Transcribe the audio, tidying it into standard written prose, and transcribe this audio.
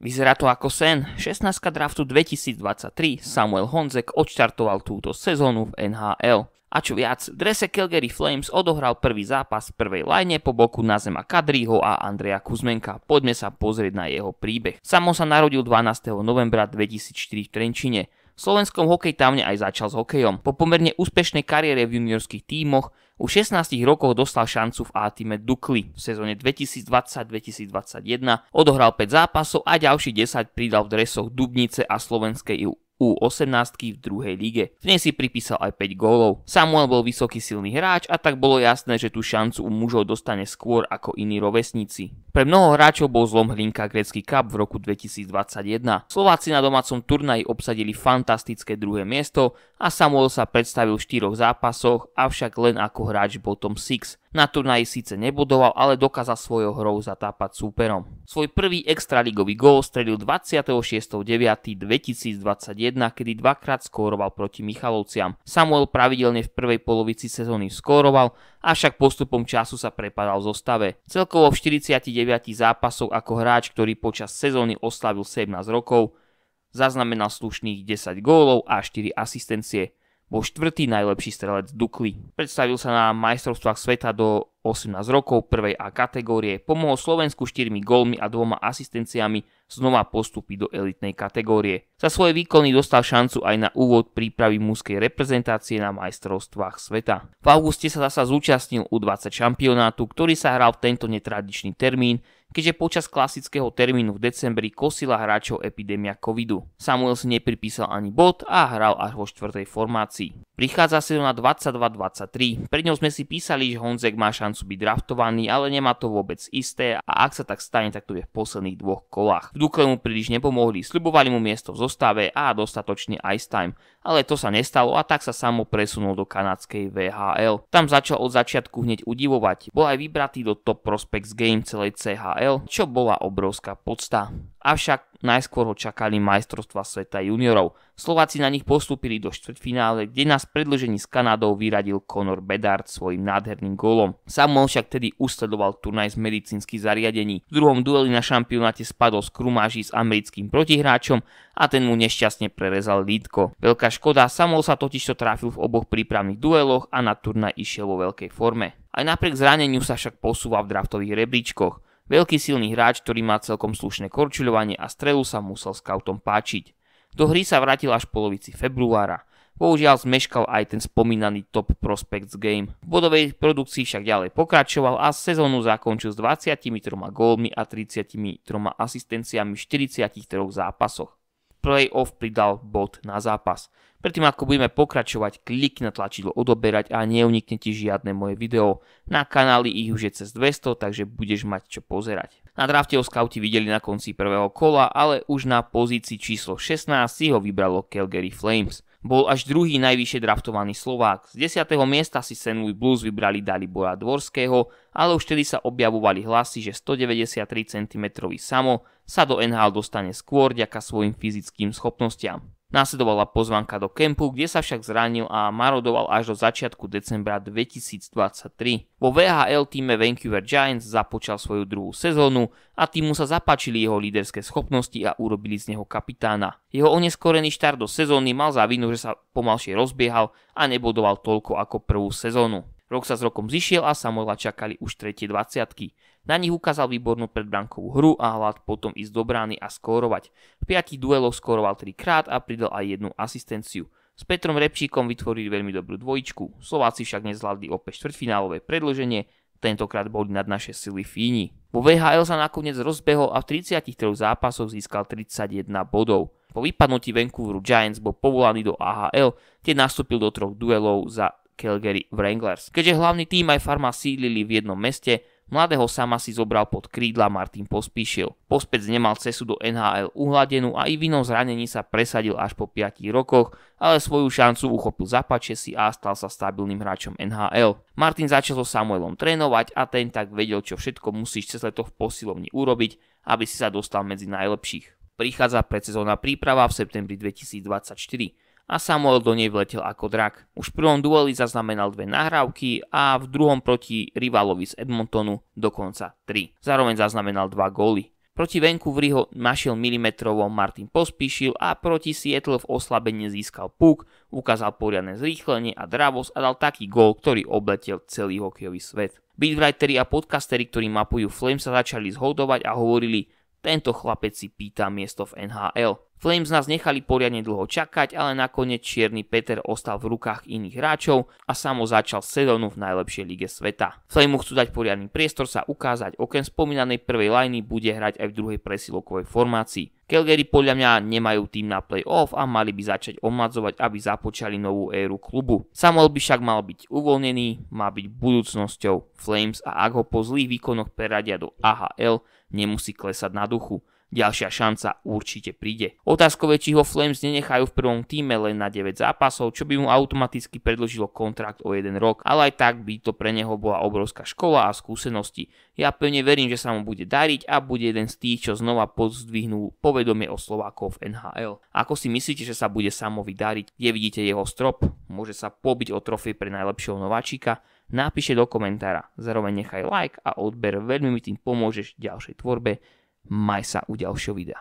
Vyzerá to ako sen. 16. draftu 2023 Samuel Honzek odštartoval túto sezónu v NHL. A čo viac, v drese Calgary Flames odohral prvý zápas v prvej line po boku Nazema Kadriho a Andreja Kuzmenka. Poďme sa pozrieť na jeho príbeh. Samo sa narodil 12. novembra 2004 v Trenčine. V slovenskom hokejtávne aj začal s hokejom. Po pomerne úspešnej kariére v juniorských tímoch u 16 rokoch dostal šancu v A-tíme Dukly. V sezóne 2020-2021 odohral 5 zápasov a ďalších 10 pridal v dresoch Dubnice a slovenskej U18 v druhej lige. V nej si pripísal aj 5 gólov. Samuel bol vysoký silný hráč a tak bolo jasné, že tú šancu u mužov dostane skôr ako iní rovesníci. Pre mnoho hráčov bol zlom hlinka Gretzky Cup v roku 2021. Slováci na domácom turnaji obsadili fantastické druhé miesto a Samuel sa predstavil v 4 zápasoch, avšak len ako hráč bottom 6. Na turnaji síce nebodoval, ale dokázal svojou hrou zatápať súperom. Svoj prvý extraligový gól strelil 26.9.2021, kedy dvakrát skóroval proti Michalovciam. Samuel pravidelne v prvej polovici sezóny skóroval, avšak postupom času sa prepadal v zostave. Celkovo v 49 zápasoch ako hráč, ktorý počas sezóny oslavil 17 rokov, zaznamenal slušných 10 gólov a 4 asistencie. Bol štvrtý najlepší strelec Dukly. Predstavil sa na majstrovstvách sveta do 18 rokov prvej A kategórie, pomohol Slovensku 4 gólmi a 2 asistenciami znova postúpiť do elitnej kategórie. Za svoje výkony dostal šancu aj na úvod prípravy mužskej reprezentácie na majstrovstvách sveta. V auguste sa zasa zúčastnil U20 šampionátu, ktorý sa hral v tento netradičný termín, keďže počas klasického termínu v decembri kosila hráčov epidémia covidu. Samuel si nepripísal ani bod a hral až vo 4. formácii. Prichádza sezóna 22-23, pred ňou sme si písali, že Honzek má šancu byť draftovaný, ale nemá to vôbec isté a ak sa tak stane, tak to je v posledných 2 kolách. V Dukle mu príliš nepomohli, sľubovali mu miesto v zostave a dostatočný ice time, ale to sa nestalo a tak sa Samo presunul do kanadskej VHL. Tam začal od začiatku hneď udivovať, bol aj vybratý do top prospects game celej CHL, čo bola obrovská podsta. Avšak najskôr ho čakali majstrovstvá sveta juniorov. Slováci na nich postúpili do štvrťfinále, kde nás predĺžení s Kanadou vyradil Connor Bedard svojim nádherným gólom. Samuel však tedy usledoval turnaj z medicínskych zariadení. V druhom dueli na šampionáte spadol z krumáží s americkým protihráčom a ten mu nešťastne prerezal lítko. Veľká škoda, Samuel sa totižto trafil v oboch prípravných dueloch a na turnaj išiel vo veľkej forme. Aj napriek zraneniu sa však posúva v draftových rebríčkoch. Veľký silný hráč, ktorý má celkom slušné korčuľovanie a strelu, sa musel skautom páčiť. Do hry sa vrátil až v polovici februára. Bohužiaľ zmeškal aj ten spomínaný top prospects game. V bodovej produkcii však ďalej pokračoval a sezónu zakončil s 23 gólmi a 33 asistenciami v 43 zápasoch. Playoff pridal bod na zápas. Predtým ako budeme pokračovať, klikni na tlačidlo odoberať a neunikne ti žiadne moje video. Na kanáli ich už je cez 200, takže budeš mať čo pozerať. Na drafte ho skauti videli na konci prvého kola, ale už na pozícii číslo 16 si ho vybralo Calgary Flames. Bol až druhý najvyššie draftovaný Slovák. Z 10. miesta si St. Louis Blues vybrali Dalibora Dvorského, ale už vtedy sa objavovali hlasy, že 193 cm Samo sa do NHL dostane skôr vďaka svojim fyzickým schopnostiam. Nasledovala pozvánka do kempu, kde sa však zranil a marodoval až do začiatku decembra 2023. Vo VHL týme Vancouver Giants započal svoju druhú sezónu a týmu sa zapáčili jeho líderské schopnosti a urobili z neho kapitána. Jeho oneskorený štart do sezóny mal za vinu, že sa pomalšie rozbiehal a nebodoval toľko ako prvú sezónu. Rok sa s rokom zišiel a Samuela čakali už tretie 20-ky. Na nich ukázal výbornú predbrankovú hru a hlad potom ísť do brány a skórovať. V 5 dueloch skóroval 3 krát a pridal aj 1 asistenciu. S Petrom Repčíkom vytvorili veľmi dobrú dvojičku. Slováci však nezvládli opäť štvrťfinálové predĺženie, tentokrát boli nad naše sily Fíni. Vo VHL sa nakoniec rozbehol a v 33 zápasoch získal 31 bodov. Po vypadnutí Vancouveru Giants bol povolaný do AHL, kde nastúpil do 3 duelov za Calgary Wranglers. Keďže hlavný tým aj farma sídlili v jednom meste, mladého Sama si zobral pod krídla Martin Pospíšil. Pospec nemal cestu do NHL uhladenú a i v inom zranení sa presadil až po 5 rokoch, ale svoju šancu uchopil za pačesy a stal sa stabilným hráčom NHL. Martin začal so Samuelom trénovať a ten tak vedel, čo všetko musíš cez leto v posilovni urobiť, aby si sa dostal medzi najlepších. Prichádza predsezónna príprava v septembri 2024. A Samuel do nej vletel ako drak. Už v prvom dueli zaznamenal 2 nahrávky a v druhom proti rivalovi z Edmontonu dokonca 3. Zároveň zaznamenal 2 góly. Proti Vancouveri ho našiel milimetrovo Martin Pospíšil a proti Seattle v oslabení získal puk, ukázal poriadne zrýchlenie a dravosť a dal taký gól, ktorý obletel celý hokejový svet. Beatwriteri a podcasteri, ktorí mapujú Flames, sa začali zhodovať a hovorili: tento chlapec si pýta miesto v NHL. Flames nás nechali poriadne dlho čakať, ale nakoniec Čierny Peter ostal v rukách iných hráčov a samo začal sezónu v najlepšej lige sveta. Flamu chcú dať poriadny priestor sa ukázať, okrem spomínanej prvej lajny bude hrať aj v druhej presilovkovej formácii. Calgary podľa mňa nemajú tým na play-off a mali by začať omladzovať, aby započali novú éru klubu. Samuel by však mal byť uvoľnený, má byť budúcnosťou Flames a ak ho po zlých výkonoch preradia do AHL, nemusí klesať na duchu. Ďalšia šanca určite príde. Otázkové, či ho Flames nenechajú v prvom týme len na 9 zápasov, čo by mu automaticky predĺžilo kontrakt o 1 rok, ale aj tak by to pre neho bola obrovská škola a skúsenosti. Ja pevne verím, že sa mu bude dariť a bude jeden z tých, čo znova pozdvihnú povedomie o Slovákov v NHL. Ako si myslíte, že sa bude Samovi dariť? Kde vidíte jeho strop? Môže sa pobiť o trofej pre najlepšieho nováčika? Napíšte do komentára. Zároveň nechaj like a odber, veľmi mi tým pomôžeš v ďalšej tvorbe. Maj sa u ďalšieho videa.